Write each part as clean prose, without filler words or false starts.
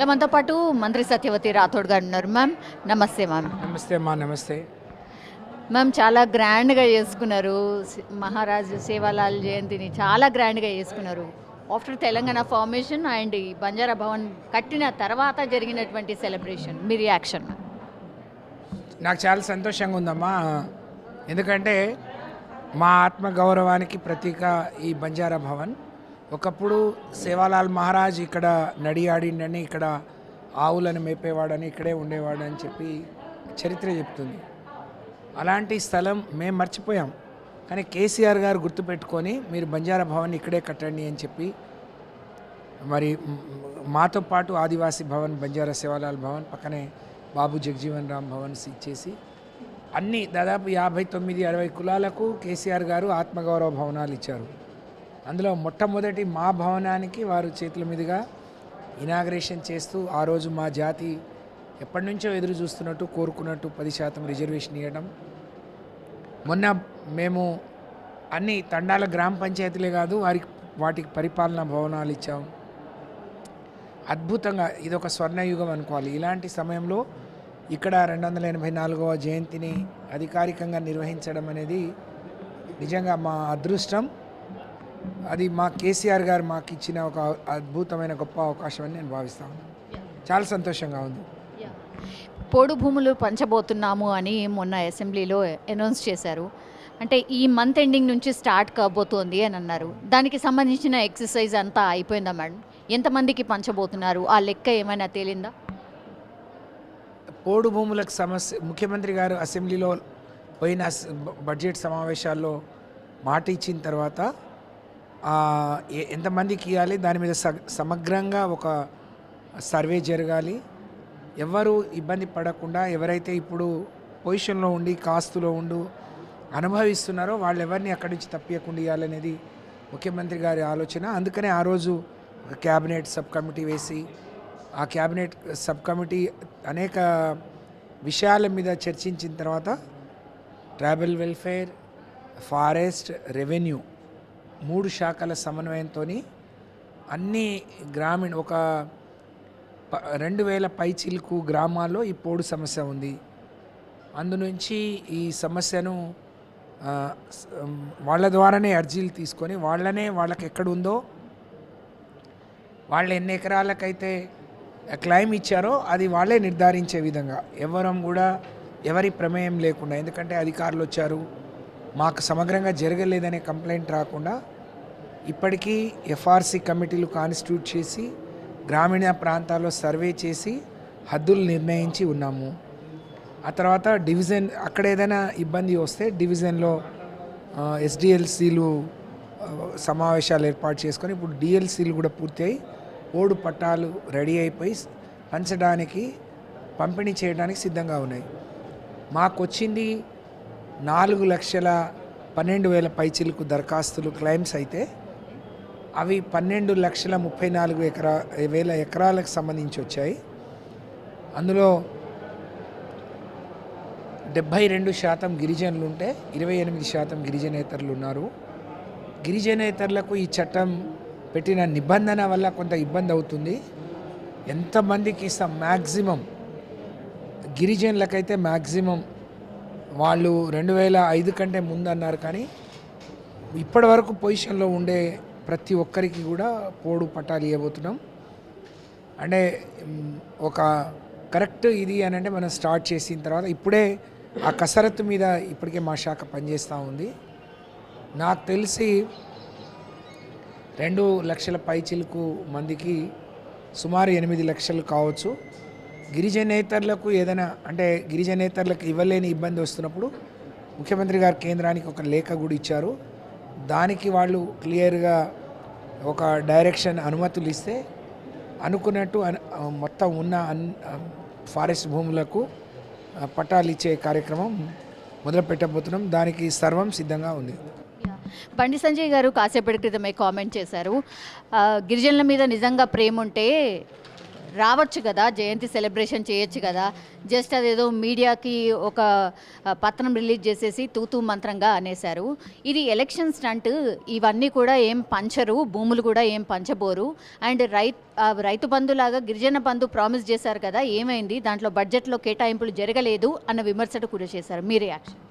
మనతో పాటు మంత్రి సత్యవతి రాథోడ్ గారు ఉన్నారు. మ్యామ్ నమస్తే. మ్యామ్ నమస్తే అమ్మా. నమస్తే మ్యామ్. చాలా గ్రాండ్గా చేసుకున్నారు మహారాజ్ సేవాలాల్ జయంతిని, చాలా గ్రాండ్గా చేసుకున్నారు. ఆఫ్టర్ తెలంగాణ ఫార్మేషన్ అండ్ ఈ బంజారా భవన్ కట్టిన తర్వాత జరిగినటువంటి సెలబ్రేషన్, మీ రియాక్షన్? నాకు చాలా సంతోషంగా ఉందమ్మా. ఎందుకంటే మా ఆత్మగౌరవానికి ప్రతీక ఈ బంజారా భవన్. ఒకప్పుడు సేవాలాల్ మహారాజ్ ఇక్కడ నడియాడిండని, ఇక్కడ ఆవులను మేపేవాడని, ఇక్కడే ఉండేవాడని చెప్పి చరిత్ర చెప్తుంది. అలాంటి స్థలం మేము మర్చిపోయాం. కానీ కేసీఆర్ గారు గుర్తుపెట్టుకొని మీరు బంజారా భవన్ ఇక్కడే కట్టండి అని చెప్పి, మరి మాతో పాటు ఆదివాసీ భవన్, బంజారా సేవాలాల్ భవన్, పక్కనే బాబు జగజీవన్ రామ్ భవన్స్ ఇచ్చేసి అన్ని దాదాపు 59-60 కులాలకు కేసీఆర్ గారు ఆత్మగౌరవ భవనాలు ఇచ్చారు. అందులో మొట్టమొదటి మా భవనానికి వారు చేతుల మీదుగా ఇనాగ్రేషన్ చేస్తూ ఆ రోజు మా జాతి ఎప్పటి నుంచో ఎదురు చూస్తున్నట్టు, కోరుకున్నట్టు 10% రిజర్వేషన్ ఇవ్వడం. మొన్న మేము అన్ని తండాల గ్రామ పంచాయతీలే కాదు, వాటికి పరిపాలనా భవనాలు ఇచ్చాం. అద్భుతంగా ఇదొక స్వర్ణయుగం అనుకోవాలి. ఇలాంటి సమయంలో ఇక్కడ 284వ జయంతిని అధికారికంగా నిర్వహించడం అనేది నిజంగా మా అదృష్టం. అది మా కేసీఆర్ గారు మాకు ఇచ్చిన ఒక అద్భుతమైన గొప్ప అవకాశం అని నేను భావిస్తాను. చాలా సంతోషంగా ఉంది. పోడు భూములు పంచబోతున్నాము అని మొన్న అసెంబ్లీలో అనౌన్స్ చేశారు. అంటే ఈ మంత్ ఎండింగ్ నుంచి స్టార్ట్ కాబోతోంది అని అన్నారు. దానికి సంబంధించిన ఎక్సర్సైజ్ అంతా అయిపోయిందా మేడం? ఎంతమందికి పంచబోతున్నారు? ఆ లెక్క ఏమైనా తేలిందా? పోడు భూములకు సమస్య ముఖ్యమంత్రి గారు అసెంబ్లీలో పోయిన బడ్జెట్ సమావేశాల్లో మాట ఇచ్చిన తర్వాత ఎంతమందికి ఇవ్వాలి దాని మీద సమగ్రంగా ఒక సర్వే జరగాలి. ఎవరు ఇబ్బంది పడకుండా, ఎవరైతే ఇప్పుడు పొజిషన్లో ఉండి కాస్తులో ఉండి అనుభవిస్తున్నారో వాళ్ళు ఎవరిని అక్కడి నుంచి తప్పియకుండా ఇవ్వాలనేది ముఖ్యమంత్రి గారి ఆలోచన. అందుకనే ఆ రోజు ఒక క్యాబినెట్ సబ్ కమిటీ వేసి, ఆ క్యాబినెట్ సబ్ కమిటీ అనేక విషయాల మీద చర్చించిన తర్వాత ట్రైబల్ వెల్ఫేర్, ఫారెస్ట్, రెవెన్యూ 3 శాఖల సమన్వయంతో అన్ని గ్రామీణ ఒక 2000 పైచిలుకు గ్రామాల్లో ఈ పోడు సమస్య ఉంది. అందునుంచి ఈ సమస్యను వాళ్ళ ద్వారానే అర్జీలు తీసుకొని వాళ్ళకి ఎక్కడుందో, వాళ్ళు ఎన్ని ఎకరాలకైతే క్లైమ్ ఇచ్చారో అది వాళ్ళే నిర్ధారించే విధంగా ఎవరి ప్రమేయం లేకుండా, ఎందుకంటే అధికారులు వచ్చారు మాకు సమగ్రంగా జరగలేదనే కంప్లైంట్ రాకుండా ఇప్పటికీ ఎఫ్ఆర్సి కమిటీలు కాన్స్టిట్యూట్ చేసి గ్రామీణ ప్రాంతాల్లో సర్వే చేసి హద్దులు నిర్ణయించి ఉన్నాము. ఆ తర్వాత డివిజన్ అక్కడ ఏదైనా ఇబ్బంది వస్తే డివిజన్లో ఎస్డిఎల్సీలు సమావేశాలు ఏర్పాటు చేసుకొని ఇప్పుడు డిఎల్సీలు కూడా పూర్తయి పోడు పట్టాలు రెడీ అయిపోయి పంచడానికి, పంపిణీ చేయడానికి సిద్ధంగా ఉన్నాయి. మాకు వచ్చింది 4,12,000 పైచిలకు దరఖాస్తులు క్లైమ్స్ అయితే అవి 12,34,000 ఎకరాలకు సంబంధించి వచ్చాయి. అందులో 72% గిరిజనులు ఉంటే 28% గిరిజనేతరులు ఉన్నారు. గిరిజనేతరులకు ఈ చట్టం పెట్టిన నిబంధన వల్ల కొంత ఇబ్బంది అవుతుంది. ఎంతమందికి ఇస్తాం? మ్యాక్సిమం గిరిజనులకైతే మ్యాక్సిమం వాళ్ళు 2005 కంటే ముందు అన్నారు, కానీ ఇప్పటి వరకు పొజిషన్లో ఉండే ప్రతి ఒక్కరికి కూడా పోడు పట్టాలు ఇవ్వబోతున్నాం. అంటే ఒక కరెక్ట్ ఇది అని అంటే మనం స్టార్ట్ చేసిన తర్వాత ఇప్పుడే ఆ కసరత్తు మీద ఇప్పటికే మా శాఖ పనిచేస్తూ ఉంది. నాకు తెలిసి 2 లక్షల పైచిలకు మందికి సుమారు 8 లక్షలు కావచ్చు. గిరిజనేతరులకు ఏదైనా అంటే గిరిజనేతరులకు ఇవ్వలేని ఇబ్బంది వస్తున్నప్పుడు ముఖ్యమంత్రి గారు కేంద్రానికి ఒక లేఖ కూడా ఇచ్చారు. దానికి వాళ్ళు క్లియర్గా ఒక డైరెక్షన్ అనుమతులు ఇస్తే అనుకున్నట్టు మొత్తం ఉన్న ఫారెస్ట్ భూములకు పట్టాలు ఇచ్చే కార్యక్రమం మొదలు పెట్టబోతున్నాం. దానికి సర్వం సిద్ధంగా ఉంది. బండి సంజయ్ గారు కాసేపటి క్రితమే కామెంట్ చేశారు, గిరిజనుల మీద నిజంగా ప్రేమ ఉంటే రావచ్చు కదా, జయంతి సెలబ్రేషన్ చేయొచ్చు కదా, జస్ట్ అదేదో మీడియాకి ఒక పత్రం రిలీజ్ చేసేసి తూతూ మంత్రంగా అనేశారు. ఇది ఎలక్షన్ స్టంట్, ఇవన్నీ కూడా ఏం పంచరు, భూములు కూడా ఏం పంచబోరు. అండ్ రైతు బంధులాగా గిరిజన బంధు ప్రామిస్ చేశారు కదా, ఏమైంది, దాంట్లో బడ్జెట్లో కేటాయింపులు జరగలేదు అన్న విమర్శలు కూడా చేశారు. మీ రియాక్షన్?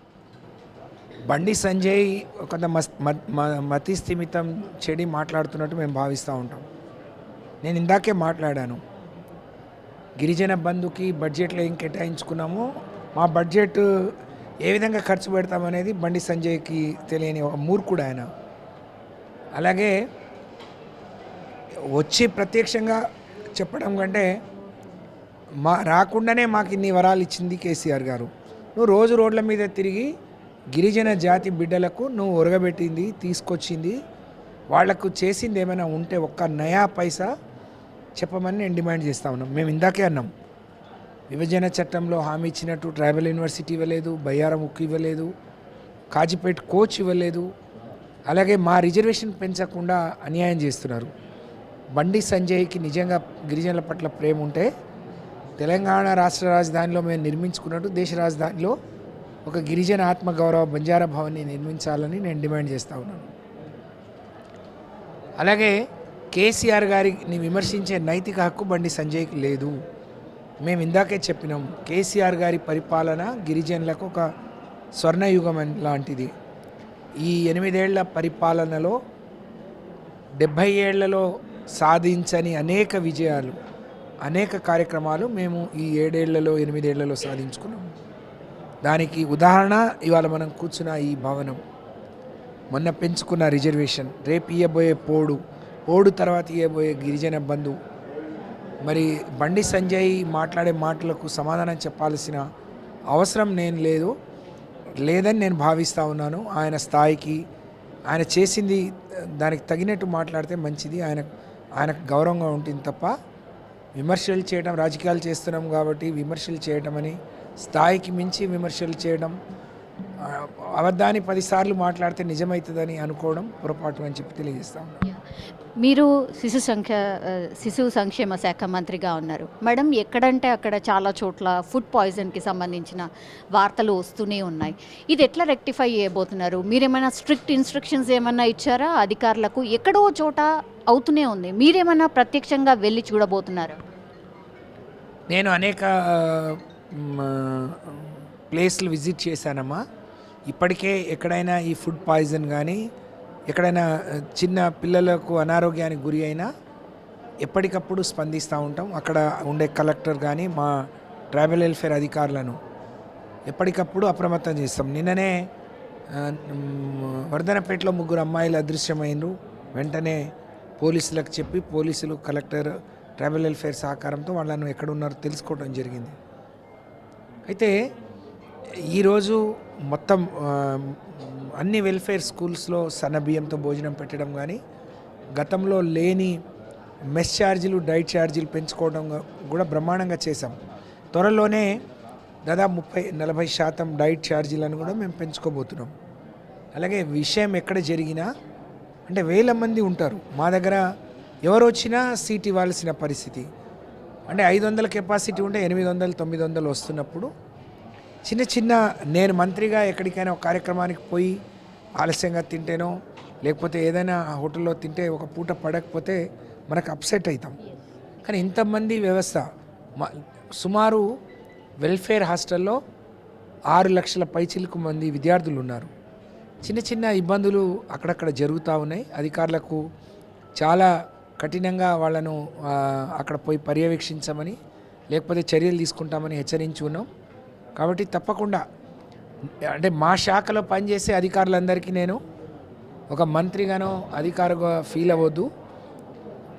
బండి సంజయ్ కొంత మతి స్థిమితం చెడి మాట్లాడుతున్నట్టు మేము భావిస్తూ ఉంటాం. నేను ఇందాకే మాట్లాడాను, గిరిజన బంధుకి బడ్జెట్లో ఏం కేటాయించుకున్నామో మా బడ్జెట్ ఏ విధంగా ఖర్చు పెడతామనేది బండి సంజయ్కి తెలియని ఒక మూర్ఖుడు ఆయన. అలాగే వచ్చి ప్రత్యక్షంగా చెప్పడం కంటే రాకుండానే మాకు ఇన్ని వరాలు ఇచ్చింది కేసీఆర్ గారు. నువ్వు రోజు రోడ్ల మీద తిరిగి గిరిజన జాతి బిడ్డలకు నువ్వు ఒరగబెట్టింది, తీసుకొచ్చింది, వాళ్లకు చేసింది ఏమైనా ఉంటే ఒక్క నయా పైసా చెప్పమని నేను డిమాండ్ చేస్తూ ఉన్నాం. మేము ఇందాకే అన్నాం, విభజన చట్టంలో హామీ ఇచ్చినట్టు ట్రైబల్ యూనివర్సిటీ ఇవ్వలేదు, బయ్యారం ఉక్కు ఇవ్వలేదు, కాజీపేట కోచ్ ఇవ్వలేదు. అలాగే మా రిజర్వేషన్ పెంచకుండా అన్యాయం చేస్తున్నారు. బండి సంజయ్కి నిజంగా గిరిజనుల పట్ల ప్రేమ ఉంటే తెలంగాణ రాష్ట్ర రాజధానిలో మేము నిర్మించుకున్నట్టు దేశ రాజధానిలో ఒక గిరిజన ఆత్మగౌరవ బంజారా భవన్ని నిర్మించాలని నేను డిమాండ్ చేస్తూ ఉన్నాను. అలాగే కేసీఆర్ గారిని విమర్శించే నైతిక హక్కు బండి సంజయ్కి లేదు. మేము ఇందాకే చెప్పినాం, కేసీఆర్ గారి పరిపాలన గిరిజనులకు ఒక స్వర్ణయుగం లాంటిది. ఈ 8 ఏళ్ల పరిపాలనలో 70 ఏళ్లలో సాధించని అనేక విజయాలు, అనేక కార్యక్రమాలు మేము ఈ 7 ఏళ్లలో 8 ఏళ్లలో సాధించుకున్నాం. దానికి ఉదాహరణ ఇవాళ మనం కూర్చున్న ఈ భవనం, మొన్న పెంచుకున్న రిజర్వేషన్, రేపు ఇవ్వబోయే పోడు తర్వాత ఇవ్వబోయే గిరిజన బంధు. మరి బండి సంజయ్ మాట్లాడే మాటలకు సమాధానం చెప్పాల్సిన అవసరం లేదని నేను భావిస్తూ ఉన్నాను. ఆయన స్థాయికి ఆయన చేసింది దానికి తగినట్టు మాట్లాడితే మంచిది, ఆయనకు గౌరవంగా ఉంటుంది తప్ప విమర్శలు చేయడం, రాజకీయాలు చేస్తున్నాం కాబట్టి విమర్శలు చేయడం అని స్థాయికి మించి విమర్శలు చేయడం, అబద్ధాన్ని 10 సార్లు మాట్లాడితే నిజమవుతుందని అనుకోవడం పొరపాటు అని చెప్పి తెలియజేస్తాం. మీరు శిశు సంక్షేమ శాఖ మంత్రిగా ఉన్నారు మేడం. ఎక్కడంటే అక్కడ చాలా చోట్ల ఫుడ్ పాయిజన్కి సంబంధించిన వార్తలు వస్తూనే ఉన్నాయి. ఇది ఎట్లా రెక్టిఫై చేయబోతున్నారు? మీరేమైనా స్ట్రిక్ట్ ఇన్స్ట్రక్షన్స్ ఏమైనా ఇచ్చారా అధికారులకు? ఎక్కడో చోట అవుతూనే ఉంది, మీరేమైనా ప్రత్యక్షంగా వెళ్ళి చూడబోతున్నారు? నేను అనేక ప్లేస్లు విజిట్ చేశానమ్మా. ఇప్పటికే ఎక్కడైనా ఈ ఫుడ్ పాయిజన్ కానీ ఎక్కడైనా చిన్న పిల్లలకు అనారోగ్యానికి గురి అయినా ఎప్పటికప్పుడు స్పందిస్తూ ఉంటాం. అక్కడ ఉండే కలెక్టర్ కానీ మా ట్రైబల్ వెల్ఫేర్ అధికారులను ఎప్పటికప్పుడు అప్రమత్తం చేస్తాం. నిన్ననే వర్ధనపేటలో 3 అమ్మాయిలు అదృశ్యమైనరు. వెంటనే పోలీసులకు చెప్పి పోలీసులు, కలెక్టర్, ట్రైబల్ వెల్ఫేర్ సహకారంతో వాళ్ళను ఎక్కడున్నారో తెలుసుకోవడం జరిగింది. అయితే ఈరోజు మొత్తం అన్ని వెల్ఫేర్ స్కూల్స్లో సన్నబియ్యంతో భోజనం పెట్టడం కానీ, గతంలో లేని మెస్ ఛార్జీలు, డైట్ ఛార్జీలు పెంచుకోవడం కూడా బ్రహ్మాండంగా చేశాం. త్వరలోనే దాదాపు 30-40% డైట్ ఛార్జీలను కూడా మేము పెంచుకోబోతున్నాం. అలాగే విషయం ఎక్కడ జరిగినా అంటే 1000 మంది ఉంటారు మా దగ్గర, ఎవరు వచ్చినా సీట్ ఇవ్వాల్సిన పరిస్థితి. అంటే 500 కెపాసిటీ ఉంటే 800-900 వస్తున్నప్పుడు చిన్న నేను మంత్రిగా ఎక్కడికైనా ఒక కార్యక్రమానికి పోయి ఆలస్యంగా తింటేనో లేకపోతే ఏదైనా హోటల్లో తింటే ఒక పూట పడకపోతే మనకు అప్సెట్ అవుతాం. కానీ ఇంతమంది వ్యవస్థ, సుమారు వెల్ఫేర్ హాస్టల్లో 6 లక్షల పైచిలకు మంది విద్యార్థులు ఉన్నారు. చిన్న ఇబ్బందులు అక్కడక్కడ జరుగుతూ ఉన్నాయి. అధికారులకు చాలా కఠినంగా వాళ్ళను అక్కడ పోయి పర్యవేక్షించమని లేకపోతే చర్యలు తీసుకుంటామని హెచ్చరించి ఉన్నాం. కాబట్టి తప్పకుండా అంటే మా శాఖలో పనిచేసే అధికారులందరికీ నేను ఒక మంత్రిగానో అధికారిగా ఫీల్ అవ్వద్దు,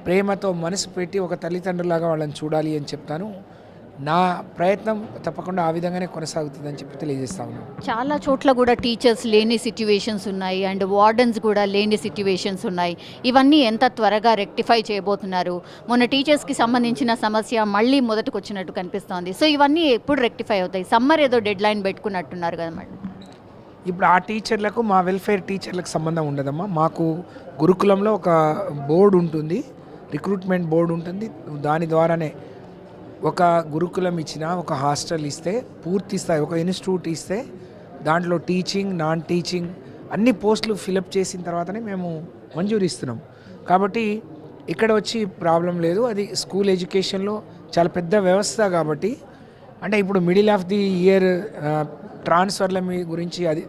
ప్రేమతో మనసు పెట్టి ఒక తల్లిదండ్రులాగా వాళ్ళని చూడాలి అని చెప్తాను. నా ప్రయత్నం తప్పకుండా ఆ విధంగానే కొనసాగుతుందని చెప్పి తెలియజేస్తా ఉన్నాను. చాలా చోట్ల కూడా టీచర్స్ లేని సిట్యువేషన్స్ ఉన్నాయి అండ్ వార్డెన్స్ కూడా లేని సిట్యువేషన్స్ ఉన్నాయి. ఇవన్నీ ఎంత త్వరగా రెక్టిఫై చేయబోతున్నారు? మొన్న టీచర్స్కి సంబంధించిన సమస్య మళ్ళీ మొదటికి వచ్చినట్టు కనిపిస్తోంది. సో ఇవన్నీ ఎప్పుడు రెక్టిఫై అవుతాయి? సమ్మర్ ఏదో డెడ్ లైన్ పెట్టుకున్నట్టున్నారు కదా మేడం. ఇప్పుడు ఆ టీచర్లకు మా వెల్ఫేర్ టీచర్లకు సంబంధం ఉండదమ్మా. మాకు గురుకులంలో ఒక బోర్డు ఉంటుంది, రిక్రూట్మెంట్ బోర్డు ఉంటుంది. దాని ద్వారానే ఒక గురుకులం ఇచ్చినా, ఒక హాస్టల్ ఇస్తే, పూర్తి స్థాయి ఒక ఇన్స్టిట్యూట్ ఇస్తే దాంట్లో టీచింగ్, నాన్ టీచింగ్ అన్ని పోస్టులు ఫిలప్ చేసిన తర్వాతనే మేము మంజూరు ఇస్తున్నాం. కాబట్టి ఇక్కడ వచ్చి ప్రాబ్లం లేదు. అది స్కూల్ ఎడ్యుకేషన్లో చాలా పెద్ద వ్యవస్థ కాబట్టి, అంటే ఇప్పుడు మిడిల్ ఆఫ్ ది ఇయర్ ట్రాన్స్ఫర్ల మీ గురించి అది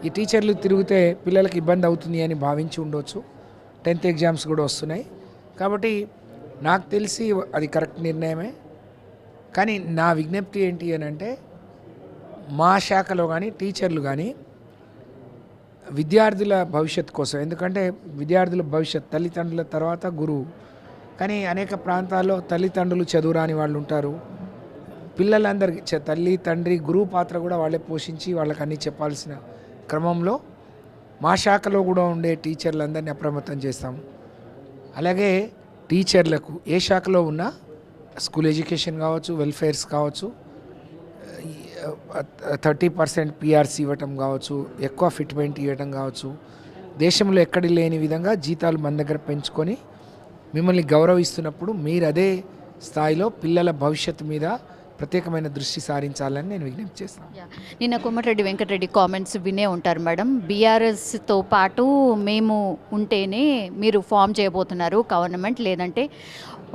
ఈ టీచర్లు తిరిగితే పిల్లలకి ఇబ్బంది అవుతుంది అని భావించి ఉండొచ్చు. 10th ఎగ్జామ్స్ కూడా వస్తున్నాయి కాబట్టి నాకు తెలిసి అది కరెక్ట్ నిర్ణయమే. కానీ నా విజ్ఞప్తి ఏంటి అని అంటే, మా శాఖలో కానీ టీచర్లు కానీ విద్యార్థుల భవిష్యత్తు కోసం, ఎందుకంటే విద్యార్థుల భవిష్యత్ తల్లిదండ్రుల తర్వాత గురువు. కానీ అనేక ప్రాంతాల్లో తల్లిదండ్రులు చదువురాని వాళ్ళు ఉంటారు. పిల్లలందరికీ తల్లి తండ్రి గురువు పాత్ర కూడా వాళ్ళే పోషించి వాళ్ళకి అన్నీ చెప్పాల్సిన క్రమంలో మా శాఖలో కూడా ఉండే టీచర్లందరినీ అప్రమత్తం చేస్తాము. అలాగే టీచర్లకు ఏ శాఖలో ఉన్నా, స్కూల్ ఎడ్యుకేషన్ కావచ్చు, వెల్ఫేర్స్ కావచ్చు, 30% పిఆర్సీ ఇవ్వటం కావచ్చు, ఎక్కువ ఫిట్మెంట్ ఇవ్వటం కావచ్చు, దేశంలో ఎక్కడి లేని విధంగా జీతాలు మన దగ్గర పెంచుకొని మిమ్మల్ని గౌరవిస్తున్నప్పుడు మీరు అదే స్థాయిలో పిల్లల భవిష్యత్తు మీద ప్రత్యేకమైన దృష్టి సారించాలని నేను విజ్ఞప్తి చేస్తాను. నిన్న కోమటిరెడ్డి వెంకటరెడ్డి కామెంట్స్ వినే ఉంటారు మేడం. బీఆర్ఎస్తో పాటు మేము ఉంటేనే మీరు ఫామ్ చేయబోతున్నారు గవర్నమెంట్, లేదంటే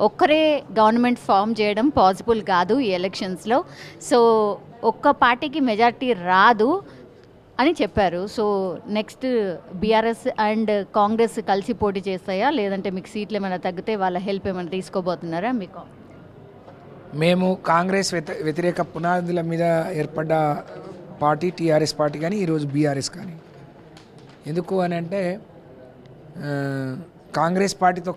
ఒక్కరే గవర్నమెంట్ ఫామ్ చేయడం పాసిబుల్ కాదు ఈ ఎలక్షన్స్లో. సో ఒక్క పార్టీకి మెజారిటీ రాదు అని చెప్పారు. So next BRS and Congress కలిసి పోటీ చేస్తాయా, లేదంటే మీకు సీట్లు ఏమైనా తగ్గితే వాళ్ళ హెల్ప్ ఏమైనా తీసుకోబోతున్నారా? మీకు మేము కాంగ్రెస్ వ్యతిరేక పునాదుల మీద ఏర్పడ్డ పార్టీ టీఆర్ఎస్ పార్టీ కానీ ఈరోజు బీఆర్ఎస్ కానీ. ఎందుకు అని అంటే కాంగ్రెస్ పార్టీతో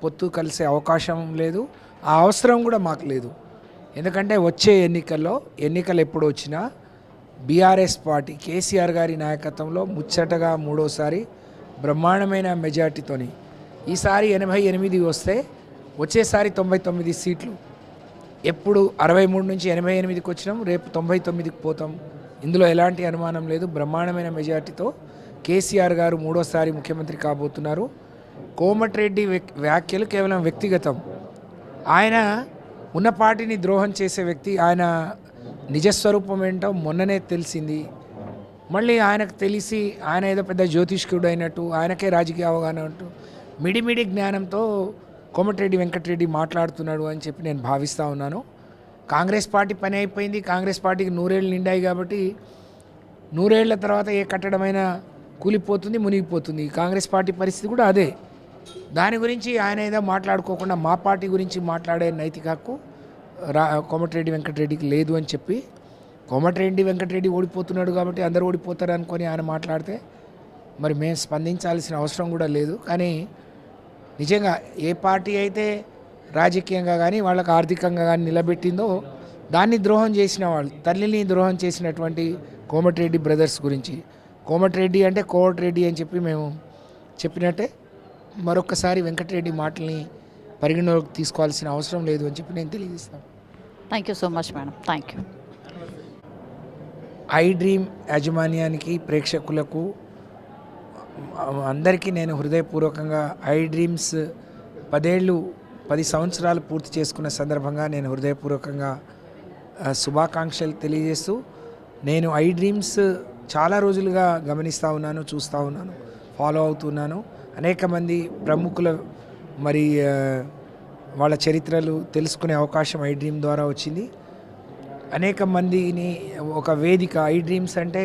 పొత్తు కలిసే అవకాశం లేదు, ఆ అవసరం కూడా మాకు లేదు. ఎందుకంటే వచ్చే ఎన్నికలు ఎప్పుడు వచ్చినా బీఆర్ఎస్ పార్టీ కేసీఆర్ గారి నాయకత్వంలో ముచ్చటగా మూడోసారి బ్రహ్మాండమైన మెజార్టీతోని, ఈసారి 88 వస్తే వచ్చేసారి 99 సీట్లు. ఎప్పుడు 63 నుంచి 88కి వచ్చినాం, రేపు 99కి పోతాం. ఇందులో ఎలాంటి అనుమానం లేదు. బ్రహ్మాండమైన మెజార్టీతో కేసీఆర్ గారు మూడోసారి ముఖ్యమంత్రి కాబోతున్నారు. కోమటిరెడ్డి వ్యాఖ్యలు కేవలం వ్యక్తిగతం. ఆయన ఉన్న పార్టీని ద్రోహం చేసే వ్యక్తి. ఆయన నిజస్వరూపం ఏంటో మొన్ననే తెలిసింది. మళ్ళీ ఆయనకు తెలిసి ఆయన ఏదో పెద్ద జ్యోతిష్కుడు అయినట్టు, ఆయనకే రాజకీయ అవగాహన అంటూ మిడిమిడి జ్ఞానంతో కోమటిరెడ్డి వెంకటరెడ్డి మాట్లాడుతున్నాడు అని చెప్పి నేను భావిస్తూ ఉన్నాను. కాంగ్రెస్ పార్టీ పని అయిపోయింది. కాంగ్రెస్ పార్టీకి 100 ఏళ్ళు నిండాయి కాబట్టి 100 ఏళ్ల తర్వాత ఏ కట్టడమైనా కూలిపోతుంది, మునిగిపోతుంది. కాంగ్రెస్ పార్టీ పరిస్థితి కూడా అదే. దాని గురించి ఆయన ఏదో మాట్లాడుకోకుండా మా పార్టీ గురించి మాట్లాడే నైతిక హక్కు కోమటిరెడ్డి వెంకటరెడ్డికి లేదు అని చెప్పి, కోమటిరెడ్డి వెంకటరెడ్డి ఓడిపోతున్నాడు కాబట్టి అందరూ ఓడిపోతారు అనుకొని ఆయన మాట్లాడితే మరి మేము స్పందించాల్సిన అవసరం కూడా లేదు. కానీ నిజంగా ఏ పార్టీ అయితే రాజకీయంగా కానీ వాళ్ళకు ఆర్థికంగా కానీ నిలబెట్టిందో దాన్ని ద్రోహం చేసిన వాళ్ళు, తల్లిని ద్రోహం చేసినటువంటి కోమటిరెడ్డి బ్రదర్స్ గురించి, కోమటిరెడ్డి అంటే కోమటిరెడ్డి అని చెప్పి మేము చెప్పినట్టే మరొకసారి వెంకటరెడ్డి మాటల్ని పరిగణలోకి తీసుకోవాల్సిన అవసరం లేదు అని చెప్పి నేను తెలియజేస్తాను. Thank you so much madam. Thank you. I dream యాజమాన్యానికి, ప్రేక్షకులకు అందరికీ నేను హృదయపూర్వకంగా ఐ డ్రీమ్స్ 10 సంవత్సరాలు పూర్తి చేసుకున్న సందర్భంగా నేను హృదయపూర్వకంగా శుభాకాంక్షలు తెలియజేస్తూ, నేను ఐ డ్రీమ్స్ చాలా రోజులుగా గమనిస్తూ ఉన్నాను, చూస్తూ ఉన్నాను, ఫాలో అవుతున్నాను. అనేక మంది ప్రముఖుల మరి వాళ్ళ చరిత్రలు తెలుసుకునే అవకాశం ఐ డ్రీమ్ ద్వారా వచ్చింది. అనేక మందిని ఒక వేదిక, ఐ డ్రీమ్స్ అంటే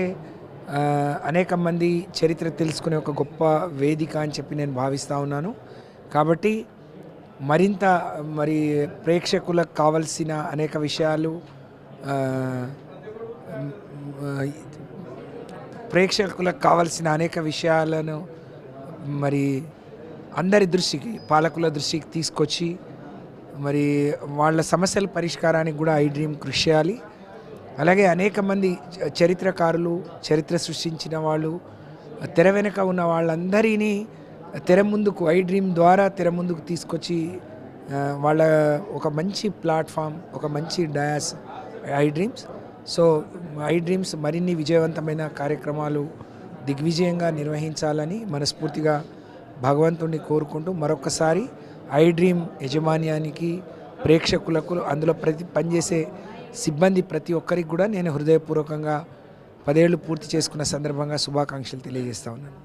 అనేక మంది చరిత్ర తెలుసుకునే ఒక గొప్ప వేదిక అని చెప్పి నేను భావిస్తూ ఉన్నాను. కాబట్టి మరింత ప్రేక్షకులకు కావలసిన అనేక విషయాలు, ప్రేక్షకులకు కావలసిన అనేక విషయాలను అందరి దృష్టికి, పాలకుల దృష్టికి తీసుకొచ్చి వాళ్ళ సమస్యల పరిష్కారానికి కూడా ఐ డ్రీమ్ కృషి చేయాలి. అలాగే అనేక మంది చరిత్రకారులు, చరిత్ర సృష్టించిన వాళ్ళు, తెర వెనుక ఉన్న వాళ్ళందరినీ తెర ముందుకు ఐ డ్రీమ్ ద్వారా తెర ముందుకు తీసుకొచ్చి వాళ్ళ ఒక మంచి ప్లాట్ఫామ్, ఒక మంచి dais I dreams. So I dreams మరిన్ని విజయవంతమైన కార్యక్రమాలు దిగ్విజయంగా నిర్వహించాలని మనస్ఫూర్తిగా భగవంతుడిని కోరుకుంటూ మరొకసారి ఐ డ్రీమ్ యజమాన్యానికి, ప్రేక్షకులకు, అందులో పనిచేసే సిబ్బంది ప్రతి ఒక్కరికి కూడా నేను హృదయపూర్వకంగా 10 ఏళ్ళు పూర్తి చేసుకున్న సందర్భంగా శుభాకాంక్షలు తెలియజేస్తా ఉన్నాను.